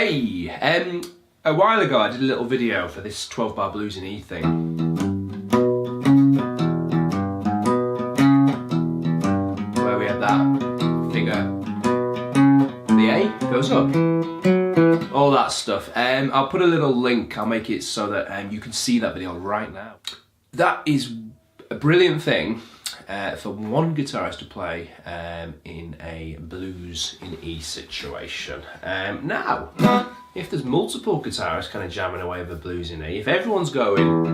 Hey, a while ago I did a little video for this 12-bar blues in E thing. Where we had that figure, the A goes up, all that stuff. I'll put a little link, I'll make it so that you can see that video right now. That is a brilliant thing for one guitarist to play in a blues in E situation. Now, if there's multiple guitarists kind of jamming away with a blues in E, if everyone's going,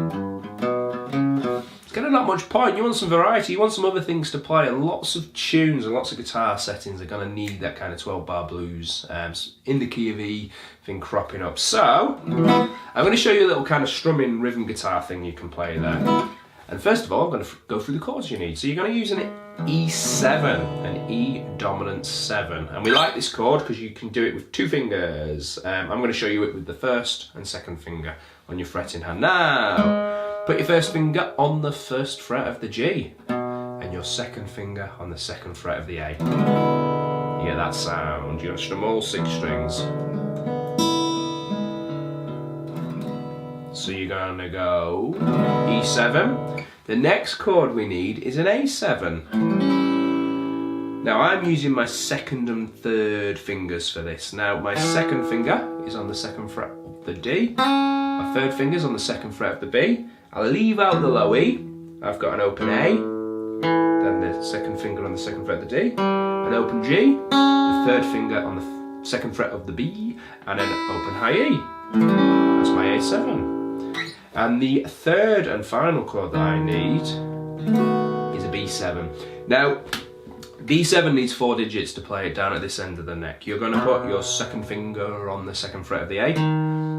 it's kind of not much point. You want some variety, you want some other things to play, and lots of tunes and lots of guitar settings are going to need that kind of 12-bar blues in the key of E thing cropping up. So, I'm going to show you a little kind of strumming rhythm guitar thing you can play there. And first of all, I'm going to go through the chords you need. So you're going to use an E7, an E dominant 7. And we like this chord because you can do it with two fingers. I'm going to show you it with the first and second finger on your fretting hand. Now, put your first finger on the first fret of the G and your second finger on the second fret of the A. You get that sound. You're going to strum all 6 strings. So you're going to go E7. The next chord we need is an A7. Now I'm using my second and third fingers for this. Now my second finger is on the second fret of the D. My third finger is on the second fret of the B. I'll leave out the low E. I've got an open A. Then the second finger on the second fret of the D. An open G. The third finger on the second fret of the B. And an open high E. That's my A7. And the third and final chord that I need is a B7. Now, B7 needs 4 digits to play it down at this end of the neck. You're going to put your second finger on the second fret of the A,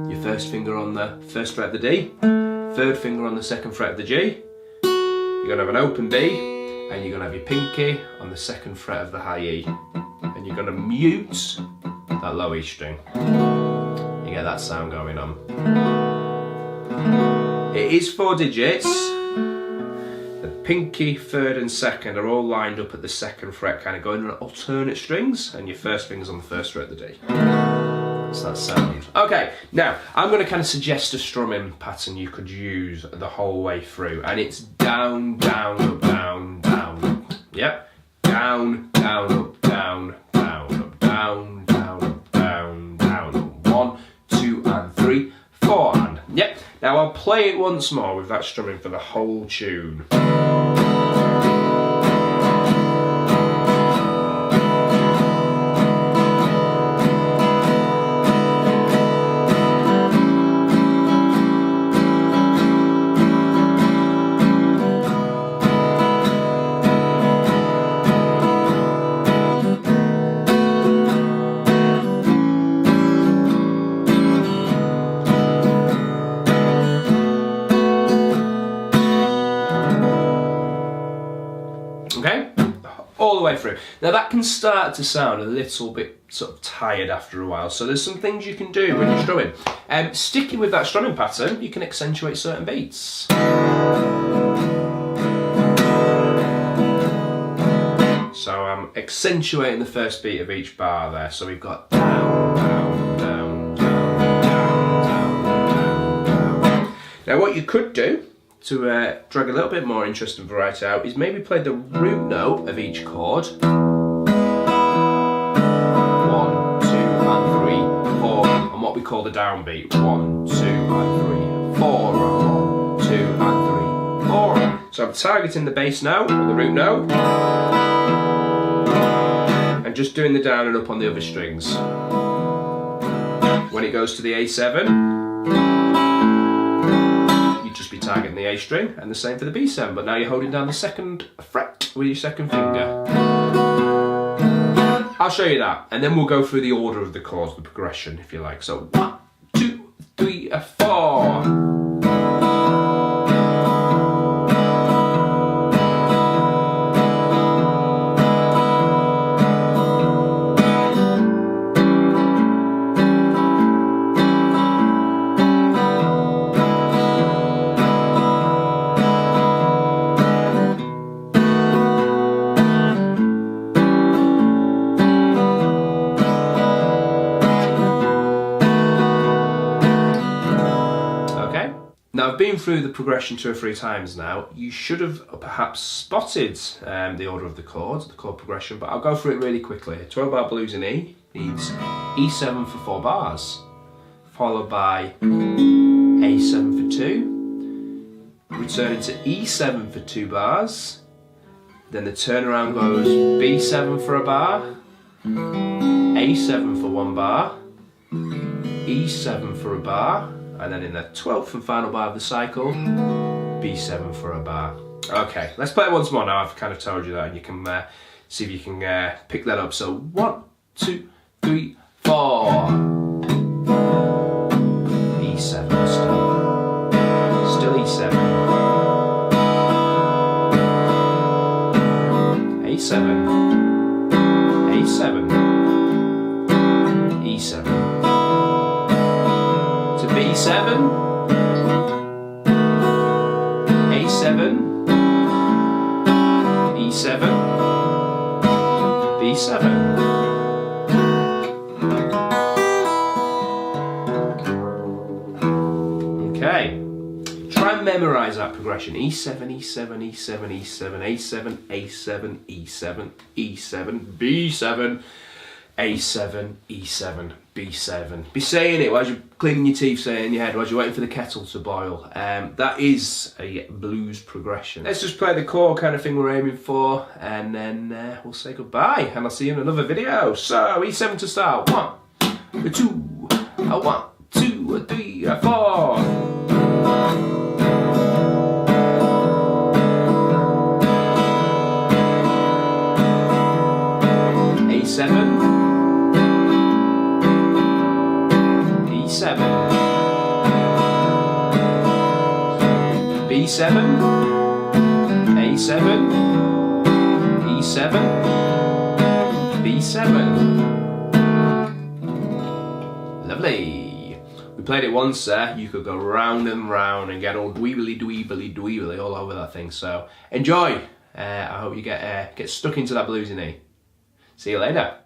your first finger on the first fret of the D, third finger on the second fret of the G. You're going to have an open B, and you're going to have your pinky on the second fret of the high E. And you're going to mute that low E string. You get that sound going on. It is 4 digits. The pinky, third and second are all lined up at the second fret, kind of going on alternate strings, and your first finger's on the first fret of the D. That's that sound. Okay, now I'm going to kind of suggest a strumming pattern you could use the whole way through, and it's down, down, up, down, down. Yep. Down, down, up, down, down, up, down, down, up, down, down, up. 1, 2, and 3, 4, and yep. Now I'll play it once more with that strumming for the whole tune. Okay, all the way through. Now that can start to sound a little bit sort of tired after a while, so there's some things you can do when you're strumming. Sticking with that strumming pattern, you can accentuate certain beats. So I'm accentuating the first beat of each bar there, so we've got down, down, down, down, down, down, down, down. Now what you could do to drag a little bit more interest and variety out is maybe play the root note of each chord. 1, 2, and 3, 4, and what we call the downbeat. 1, 2, and 3, 4, 1, 2, and 3, 4. So I'm targeting the bass note, or the root note, and just doing the down and up on the other strings. When it goes to the A7, just be targeting the A string, and the same for the B7, but now you're holding down the second fret with your second finger. I'll show you that, and then we'll go through the order of the chords, the progression, if you like. So 1, 2, 3, 4. I've been through the progression 2 or 3 times now. You should have perhaps spotted the order of the chords, the chord progression, but I'll go through it really quickly. 12-bar blues in E needs E7 for 4 bars, followed by A7 for 2, returning to E7 for 2 bars, then the turnaround goes B7 for a bar, A7 for 1 bar, E7 for a bar, and then in the 12th and final bar of the cycle, B7 for a bar. Okay, let's play it once more now. I've kind of told you that, and you can see if you can pick that up. So 1, 2, 3, 4. E7 still E7. A7, A7, E7. B7, A7, E7, B7. Okay, try and memorize that progression. E7, E7, E7, E7, A7, A7, E7, E7, B7, A7, E7, B7. Be saying it while you're cleaning your teeth, saying in your head, while you're waiting for the kettle to boil. That is a blues progression. Let's just play the chord kind of thing we're aiming for, and then we'll say goodbye, and I'll see you in another video. So, E7 to start. 1, 2, 1, 2, 3, 4. A7, E7, B7, A7, E7, B7. Lovely. We played it once there. You could go round and round and get all dweebly dweebly dweebly all over that thing. So enjoy. I hope you get stuck into that blues in E. See you later.